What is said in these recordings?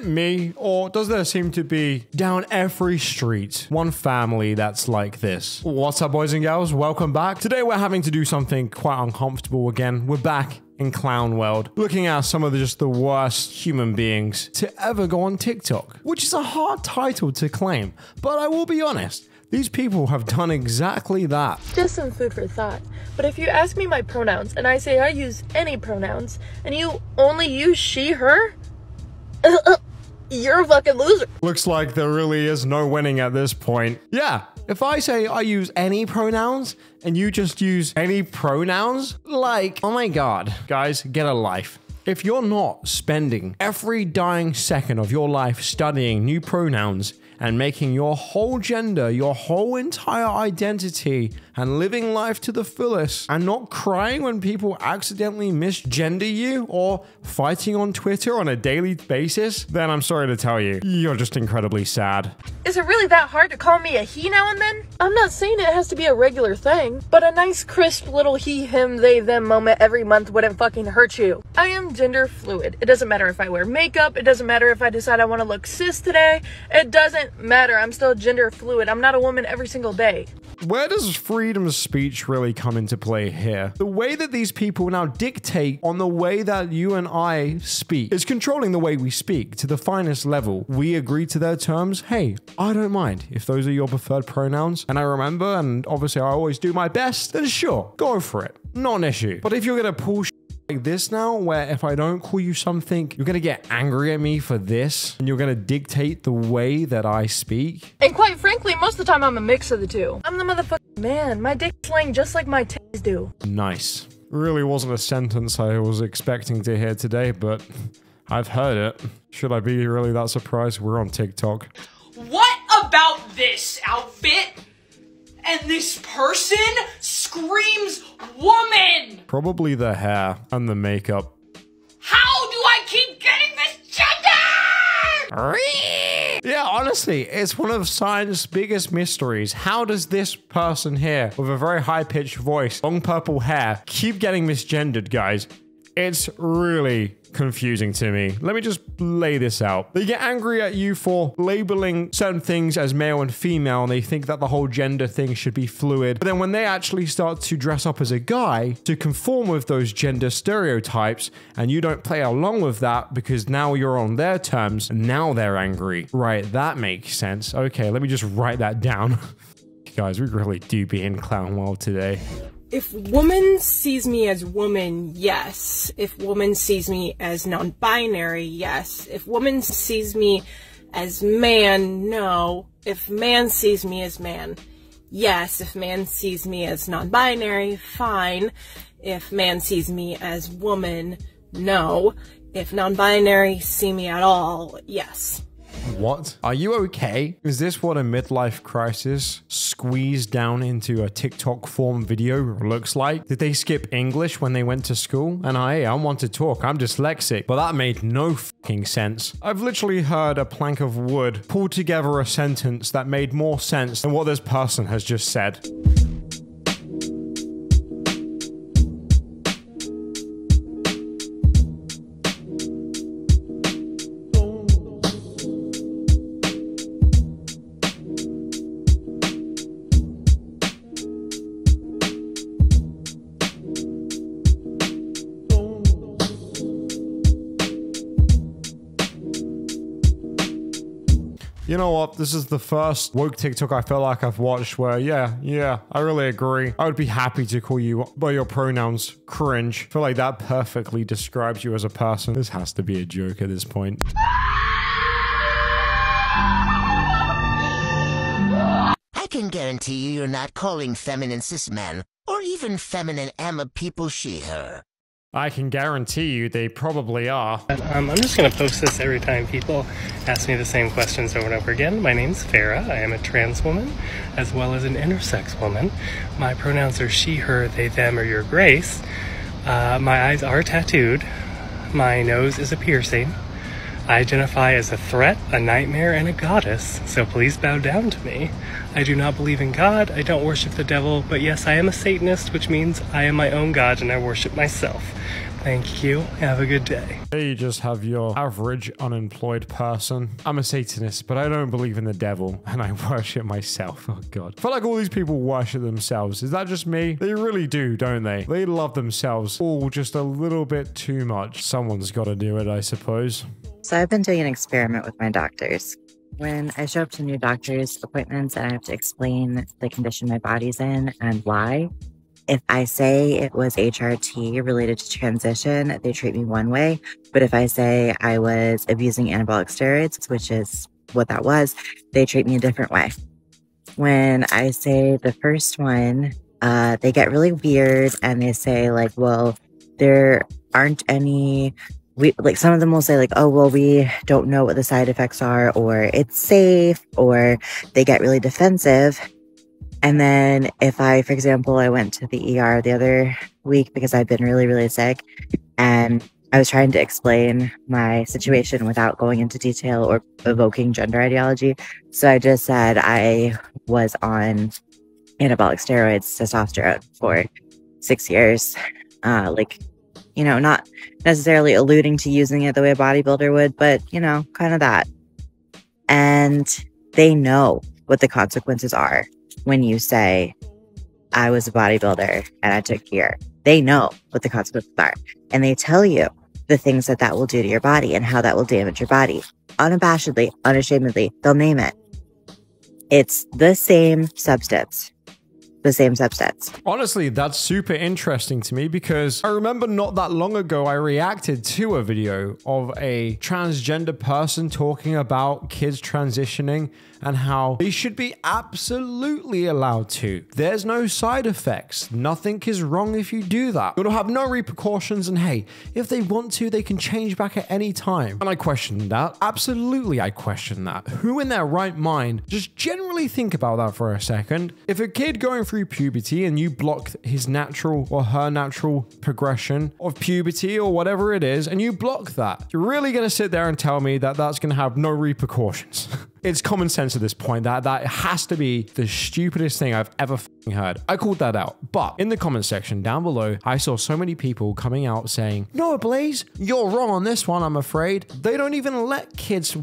it me, or does there seem to be down every street one family that's like this? What's up, boys and girls? Welcome back. Today we're having to do something quite uncomfortable again. We're back in Clown World, looking at some of just the worst human beings to ever go on TikTok, which is a hard title to claim, but I will be honest, these people have done exactly that. Just some food for thought. But if you ask me my pronouns and I say I use any pronouns and you only use she, her, you're a fucking loser. Looks like there really is no winning at this point. Yeah, if I say I use any pronouns and you just use any pronouns, like, oh my god, guys, get a life. If you're not spending every dying second of your life studying new pronouns and making your whole gender, your whole entire identity, and living life to the fullest, and not crying when people accidentally misgender you, or fighting on Twitter on a daily basis, then I'm sorry to tell you, you're just incredibly sad. Is it really that hard to call me a he now and then? I'm not saying it has to be a regular thing, but a nice crisp little he, him, they, them moment every month wouldn't fucking hurt you. I am gender fluid. It doesn't matter if I wear makeup, it doesn't matter if I decide I want to look cis today, it doesn't matter, I'm still gender fluid. I'm not a woman every single day. Where does freedom of speech really come into play here? The way that these people now dictate on the way that you and I speak is controlling the way we speak to the finest level. We agree to their terms. Hey, I don't mind if those are your preferred pronouns. And I remember, and obviously I always do my best, then sure, go for it. Not an issue. But if you're gonna pull like this now, where if I don't call you something, you're gonna get angry at me for this, and you're gonna dictate the way that I speak. And quite frankly, most of the time I'm a mix of the two. I'm the motherfucking man. My dick's slang just like my titties do. Nice. Really wasn't a sentence I was expecting to hear today, but I've heard it. Should I be really that surprised? We're on TikTok. What about this outfit and this person screams woman? Probably the hair and the makeup. How do I keep getting this gender? Yeah, honestly, it's one of science's biggest mysteries. How does this person here with a very high-pitched voice, long purple hair, keep getting misgendered, guys? It's really confusing to me. Let me just lay this out. They get angry at you for labeling certain things as male and female, and they think that the whole gender thing should be fluid. But then when they actually start to dress up as a guy to conform with those gender stereotypes, and you don't play along with that because now you're on their terms, and now they're angry. Right, that makes sense. Okay, let me just write that down. Guys, we really do be in Clown World today. If woman sees me as woman, yes. If woman sees me as non-binary, yes. If woman sees me as man, no. If man sees me as man, yes. If man sees me as non-binary, fine. If man sees me as woman, no. If non-binary see me at all, yes. What? Are you okay? Is this what a midlife crisis squeezed down into a TikTok form video looks like? Did they skip English when they went to school? And I want to talk, I'm dyslexic, but that made no fucking sense. I've literally heard a plank of wood pull together a sentence that made more sense than what this person has just said. You know what? This is the first woke TikTok I feel like I've watched where, yeah, I really agree. I would be happy to call you by your pronouns cringe. I feel like that perfectly describes you as a person. This has to be a joke at this point. I can guarantee you're not calling feminine cis men or even feminine Emma people she, her. I can guarantee you they probably are. I'm just going to post this every time people ask me the same questions over and over again. My name's Farah. I am a trans woman as well as an intersex woman. My pronouns are she, her, they, them, or your grace. My eyes are tattooed. My nose is a piercing. I identify as a threat, a nightmare, and a goddess, so please bow down to me. I do not believe in God, I don't worship the devil, but yes, I am a Satanist, which means I am my own God and I worship myself. Thank you. Have a good day. There you just have your average unemployed person. I'm a Satanist, but I don't believe in the devil, and I worship myself. Oh God. I feel like all these people worship themselves. Is that just me? They really do, don't they? They love themselves all just a little bit too much. Someone's got to do it, I suppose. So I've been doing an experiment with my doctors. When I show up to new doctor's appointments and I have to explain the condition my body's in and why, if I say it was HRT related to transition, they treat me one way. But if I say I was abusing anabolic steroids, which is what that was, they treat me a different way. When I say the first one, they get really weird and they say like, well, there aren't any... some of them will say like, oh, well, we don't know what the side effects are, or it's safe, or they get really defensive. And then if I, for example, I went to the ER the other week because I've been really, really sick and I was trying to explain my situation without going into detail or evoking gender ideology. So I just said I was on anabolic steroids, testosterone for 6 years, not necessarily alluding to using it the way a bodybuilder would, but, kind of that. And they know what the consequences are when you say, I was a bodybuilder and I took gear. They know what the consequences are. And they tell you the things that will do to your body and how that will damage your body. Unabashedly, unashamedly, they'll name it. It's the same substance. The same substance. Honestly, that's super interesting to me because I remember not that long ago, I reacted to a video of a transgender person talking about kids transitioning and how they should be absolutely allowed to. There's no side effects. Nothing is wrong if you do that. It'll have no repercussions, and hey, if they want to, they can change back at any time. And I question that. Absolutely, I question that. Who in their right mind, just generally think about that for a second. If a kid going through puberty and you block his natural or her natural progression of puberty or whatever it is, and you block that, you're really going to sit there and tell me that that's going to have no repercussions? It's common sense at this point. That has to be the stupidest thing I've ever heard. I called that out. But in the comment section down below, I saw so many people coming out saying, no, Blaze, you're wrong on this one, I'm afraid. They don't even let kids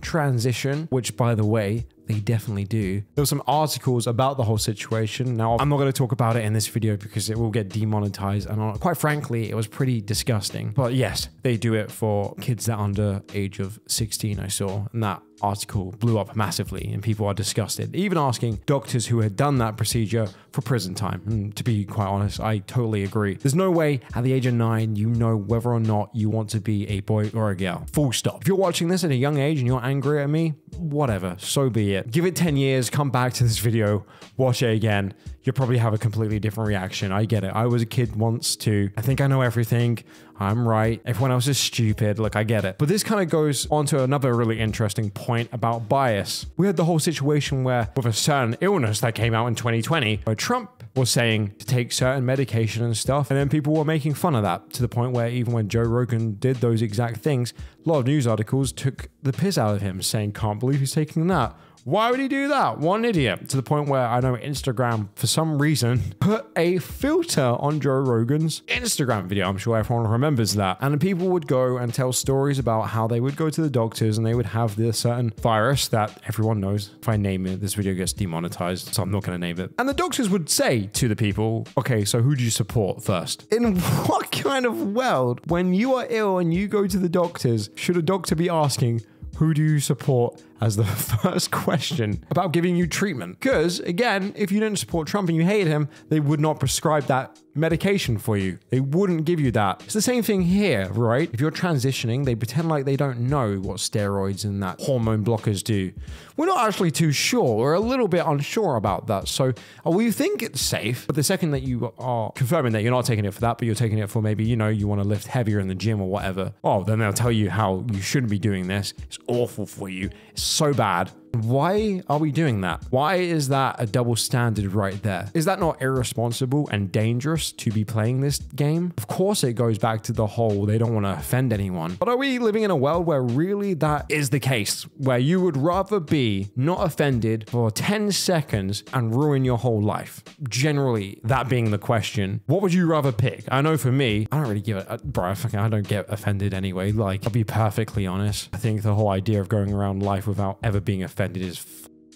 transition, which, by the way, they definitely do. There were some articles about the whole situation. Now, I'm not going to talk about it in this video because it will get demonetized. And quite frankly, it was pretty disgusting. But yes, they do it for kids that are under age of 16, I saw. And that article blew up massively and people are disgusted, even asking doctors who had done that procedure for prison time. And to be quite honest, I totally agree. There's no way at the age of 9 you know whether or not you want to be a boy or a girl. Full stop. If you're watching this at a young age and you're angry at me, whatever, so be it. Give it 10 years, come back to this video, watch it again. You'll probably have a completely different reaction. I get it. I was a kid once too. I think I know everything. I'm right. Everyone else is stupid. Look, I get it. But this kind of goes on to another really interesting point about bias. We had the whole situation where with a certain illness that came out in 2020, where Trump was saying to take certain medication and stuff, and then people were making fun of that to the point where even when Joe Rogan did those exact things, a lot of news articles took the piss out of him saying, can't believe he's taking that. Why would he do that? What an idiot. To the point where I know Instagram, for some reason, put a filter on Joe Rogan's Instagram video. I'm sure everyone remembers that. And people would go and tell stories about how they would go to the doctors and they would have this certain virus that everyone knows. If I name it, this video gets demonetized, so I'm not going to name it. And the doctors would say to the people, okay, so who do you support first? In what kind of world, when you are ill and you go to the doctors, should a doctor be asking, who do you support as the first question about giving you treatment? Because, again, if you didn't support Trump and you hated him, they would not prescribe that medication for you. They wouldn't give you that. It's the same thing here, right? If you're transitioning, they pretend like they don't know what steroids and that hormone blockers do. We're not actually too sure. We're a little bit unsure about that. So we think it's safe, but the second that you are confirming that you're not taking it for that, but you're taking it for maybe, you know, you want to lift heavier in the gym or whatever, oh, then they'll tell you how you shouldn't be doing this. It's awful for you. It's so bad. Why are we doing that? Why is that a double standard right there? Is that not irresponsible and dangerous to be playing this game? Of course it goes back to the whole they don't want to offend anyone. But are we living in a world where really that is the case? Where you would rather be not offended for 10 seconds and ruin your whole life? Generally, that being the question, what would you rather pick? I know for me, I don't really give it, bro, I don't get offended anyway. Like, I'll be perfectly honest. I think the whole idea of going around life without ever being offended is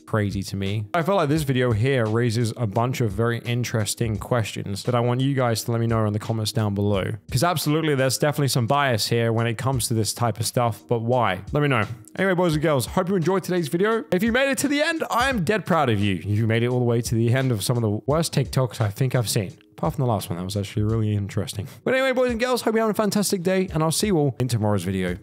crazy to me. I feel like this video here raises a bunch of very interesting questions that I want you guys to let me know in the comments down below. Because absolutely, there's definitely some bias here when it comes to this type of stuff, but why? Let me know. Anyway, boys and girls, hope you enjoyed today's video. If you made it to the end, I am dead proud of you. You made it all the way to the end of some of the worst TikToks I think I've seen. Apart from the last one, that was actually really interesting. But anyway, boys and girls, hope you have a fantastic day, and I'll see you all in tomorrow's video.